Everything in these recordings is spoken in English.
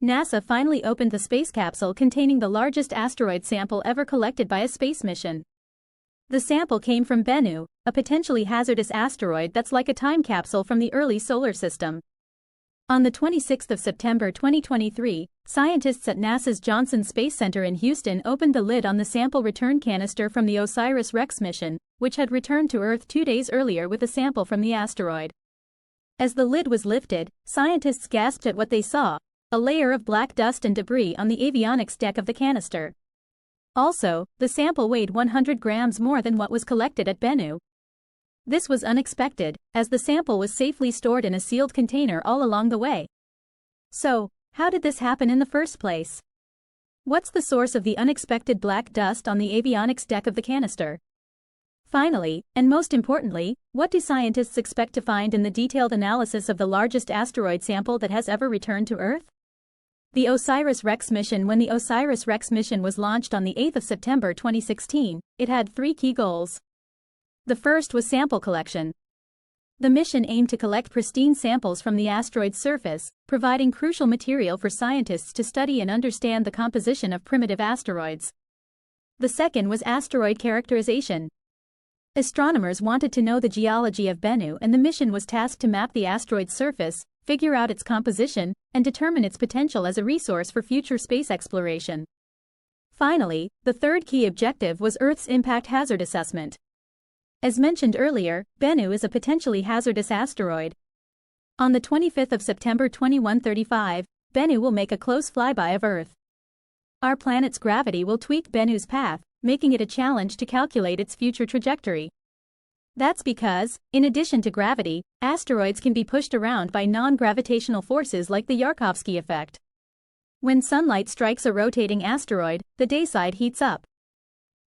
NASA finally opened the space capsule containing the largest asteroid sample ever collected by a space mission. The sample came from Bennu, a potentially hazardous asteroid that's like a time capsule from the early solar system. On the 26th of September 2023, scientists at NASA's Johnson Space Center in Houston opened the lid on the sample return canister from the OSIRIS-REx mission, which had returned to Earth 2 days earlier with a sample from the asteroid. As the lid was lifted, scientists gasped at what they saw: a layer of black dust and debris on the avionics deck of the canister. Also, the sample weighed 100 grams more than what was collected at Bennu. This was unexpected, as the sample was safely stored in a sealed container all along the way. So, how did this happen in the first place? What's the source of the unexpected black dust on the avionics deck of the canister? Finally, and most importantly, what do scientists expect to find in the detailed analysis of the largest asteroid sample that has ever returned to Earth? The OSIRIS-REx mission. When the OSIRIS-REx mission was launched on the 8th of September 2016, it had 3 key goals. The first was sample collection. The mission aimed to collect pristine samples from the asteroid's surface, providing crucial material for scientists to study and understand the composition of primitive asteroids. The second was asteroid characterization. Astronomers wanted to know the geology of Bennu, and the mission was tasked to map the asteroid's surface, figure out its composition, and determine its potential as a resource for future space exploration. Finally, the third key objective was Earth's impact hazard assessment. As mentioned earlier, Bennu is a potentially hazardous asteroid. On the 25th of September 2135, Bennu will make a close flyby of Earth. Our planet's gravity will tweak Bennu's path, making it a challenge to calculate its future trajectory. That's because, in addition to gravity, asteroids can be pushed around by non-gravitational forces like the Yarkovsky effect. When sunlight strikes a rotating asteroid, the day side heats up.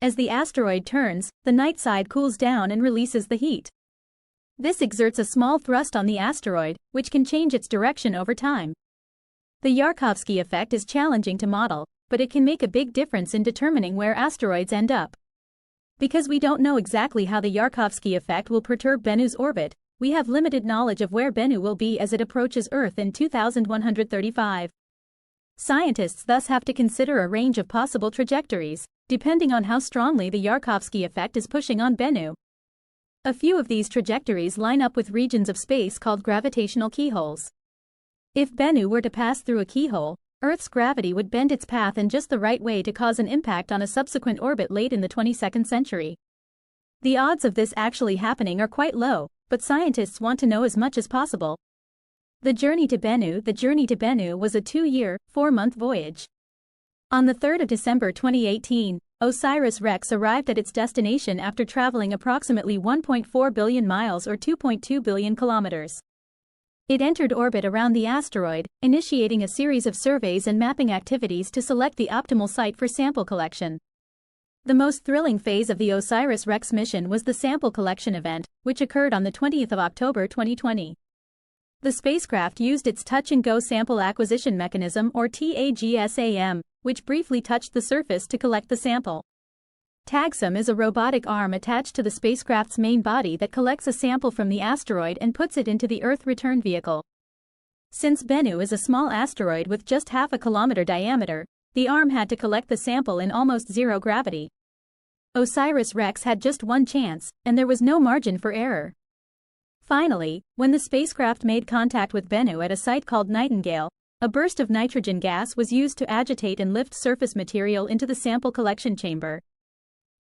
As the asteroid turns, the night side cools down and releases the heat. This exerts a small thrust on the asteroid, which can change its direction over time. The Yarkovsky effect is challenging to model, but it can make a big difference in determining where asteroids end up. Because we don't know exactly how the Yarkovsky effect will perturb Bennu's orbit, we have limited knowledge of where Bennu will be as it approaches Earth in 2135. Scientists thus have to consider a range of possible trajectories, depending on how strongly the Yarkovsky effect is pushing on Bennu. A few of these trajectories line up with regions of space called gravitational keyholes. If Bennu were to pass through a keyhole, Earth's gravity would bend its path in just the right way to cause an impact on a subsequent orbit late in the 22nd century. The odds of this actually happening are quite low, but scientists want to know as much as possible. The journey to Bennu was a 2-year, 4-month voyage. On the 3rd of December 2018, OSIRIS-REx arrived at its destination after traveling approximately 1.4 billion miles or 2.2 billion kilometers. It entered orbit around the asteroid, initiating a series of surveys and mapping activities to select the optimal site for sample collection. The most thrilling phase of the OSIRIS-REx mission was the sample collection event, which occurred on the 20th of October 2020. The spacecraft used its touch-and-go sample acquisition mechanism, or TAGSAM, which briefly touched the surface to collect the sample. TAGSAM is a robotic arm attached to the spacecraft's main body that collects a sample from the asteroid and puts it into the Earth return vehicle. Since Bennu is a small asteroid with just half a kilometer diameter, the arm had to collect the sample in almost zero gravity. OSIRIS-REx had just one chance, and there was no margin for error. Finally, when the spacecraft made contact with Bennu at a site called Nightingale, a burst of nitrogen gas was used to agitate and lift surface material into the sample collection chamber.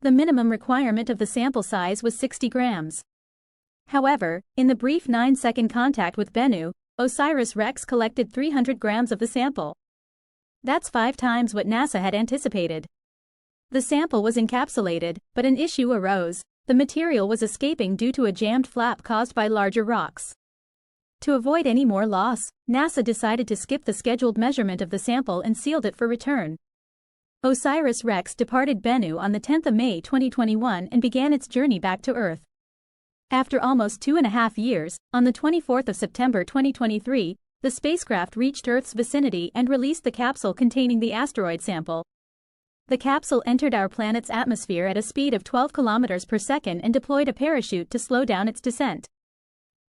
The minimum requirement of the sample size was 60 grams. However, in the brief 9-second contact with Bennu, OSIRIS-REx collected 300 grams of the sample. That's 5 times what NASA had anticipated. The sample was encapsulated, but an issue arose: the material was escaping due to a jammed flap caused by larger rocks. To avoid any more loss, NASA decided to skip the scheduled measurement of the sample and sealed it for return. OSIRIS-REx departed Bennu on the 10th of May 2021 and began its journey back to Earth. After almost 2.5 years, on the 24th of September 2023, the spacecraft reached Earth's vicinity and released the capsule containing the asteroid sample. The capsule entered our planet's atmosphere at a speed of 12 kilometers per second and deployed a parachute to slow down its descent.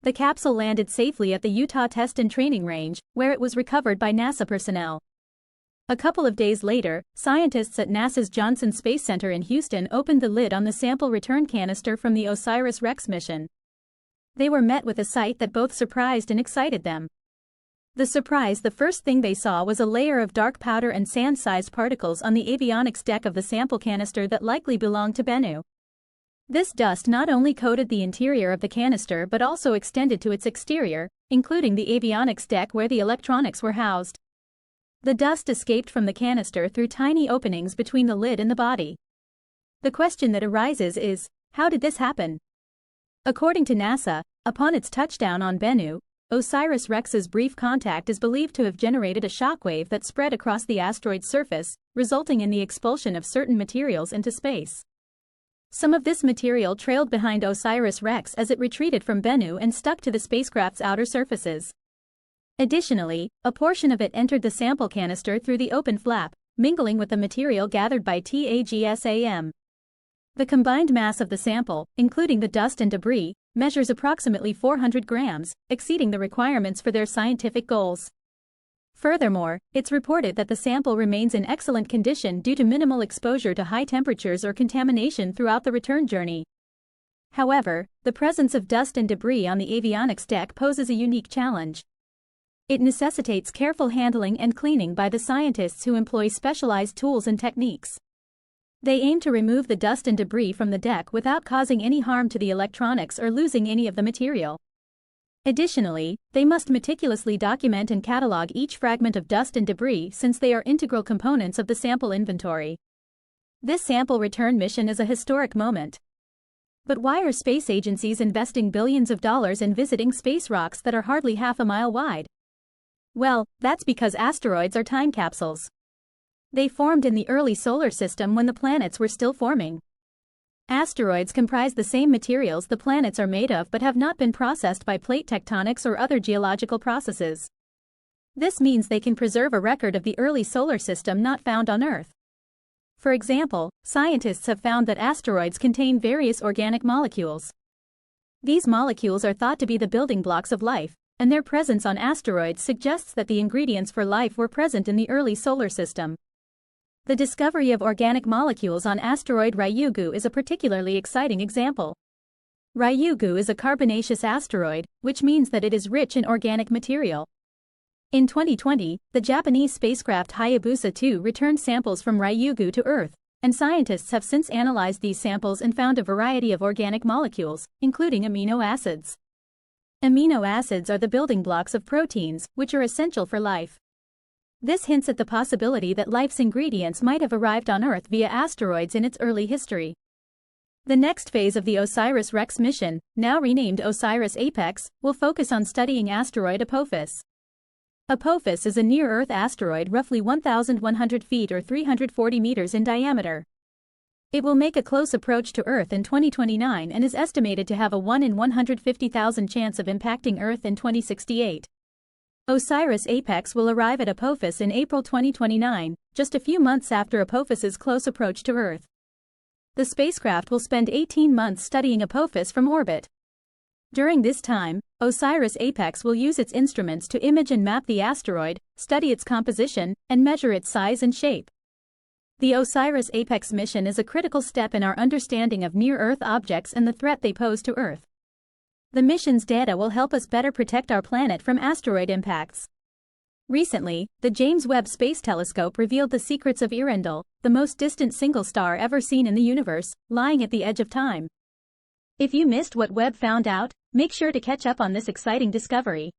The capsule landed safely at the Utah Test and Training Range, where it was recovered by NASA personnel. A couple of days later, scientists at NASA's Johnson Space Center in Houston opened the lid on the sample return canister from the OSIRIS-REx mission. They were met with a sight that both surprised and excited them. The first thing they saw was a layer of dark powder and sand-sized particles on the avionics deck of the sample canister that likely belonged to Bennu. This dust not only coated the interior of the canister but also extended to its exterior, including the avionics deck where the electronics were housed. The dust escaped from the canister through tiny openings between the lid and the body. The question that arises is, how did this happen? According to NASA, upon its touchdown on Bennu, OSIRIS-REx's brief contact is believed to have generated a shockwave that spread across the asteroid's surface, resulting in the expulsion of certain materials into space. Some of this material trailed behind OSIRIS-REx as it retreated from Bennu and stuck to the spacecraft's outer surfaces. Additionally, a portion of it entered the sample canister through the open flap, mingling with the material gathered by TAGSAM. The combined mass of the sample, including the dust and debris, measures approximately 400 grams, exceeding the requirements for their scientific goals. Furthermore, it's reported that the sample remains in excellent condition due to minimal exposure to high temperatures or contamination throughout the return journey. However, the presence of dust and debris on the avionics deck poses a unique challenge. It necessitates careful handling and cleaning by the scientists who employ specialized tools and techniques. They aim to remove the dust and debris from the deck without causing any harm to the electronics or losing any of the material. Additionally, they must meticulously document and catalog each fragment of dust and debris since they are integral components of the sample inventory. This sample return mission is a historic moment. But why are space agencies investing billions of dollars in visiting space rocks that are hardly half a mile wide? Well, that's because asteroids are time capsules. They formed in the early solar system when the planets were still forming. Asteroids comprise the same materials the planets are made of but have not been processed by plate tectonics or other geological processes. This means they can preserve a record of the early solar system not found on Earth. For example, scientists have found that asteroids contain various organic molecules. These molecules are thought to be the building blocks of life, and their presence on asteroids suggests that the ingredients for life were present in the early solar system. The discovery of organic molecules on asteroid Ryugu is a particularly exciting example. Ryugu is a carbonaceous asteroid, which means that it is rich in organic material. In 2020, the Japanese spacecraft Hayabusa 2 returned samples from Ryugu to Earth, and scientists have since analyzed these samples and found a variety of organic molecules, including amino acids. Amino acids are the building blocks of proteins, which are essential for life. This hints at the possibility that life's ingredients might have arrived on Earth via asteroids in its early history. The next phase of the OSIRIS-REx mission, now renamed OSIRIS-APEX, will focus on studying asteroid Apophis. Apophis is a near-Earth asteroid roughly 1,100 feet or 340 meters in diameter. It will make a close approach to Earth in 2029 and is estimated to have a 1 in 150,000 chance of impacting Earth in 2068. OSIRIS-APEX will arrive at Apophis in April 2029, just a few months after Apophis's close approach to Earth. The spacecraft will spend 18 months studying Apophis from orbit. During this time, OSIRIS-APEX will use its instruments to image and map the asteroid, study its composition, and measure its size and shape. The OSIRIS-APEX mission is a critical step in our understanding of near-Earth objects and the threat they pose to Earth. The mission's data will help us better protect our planet from asteroid impacts. Recently, the James Webb Space Telescope revealed the secrets of Earendel, the most distant single star ever seen in the universe, lying at the edge of time. If you missed what Webb found out, make sure to catch up on this exciting discovery.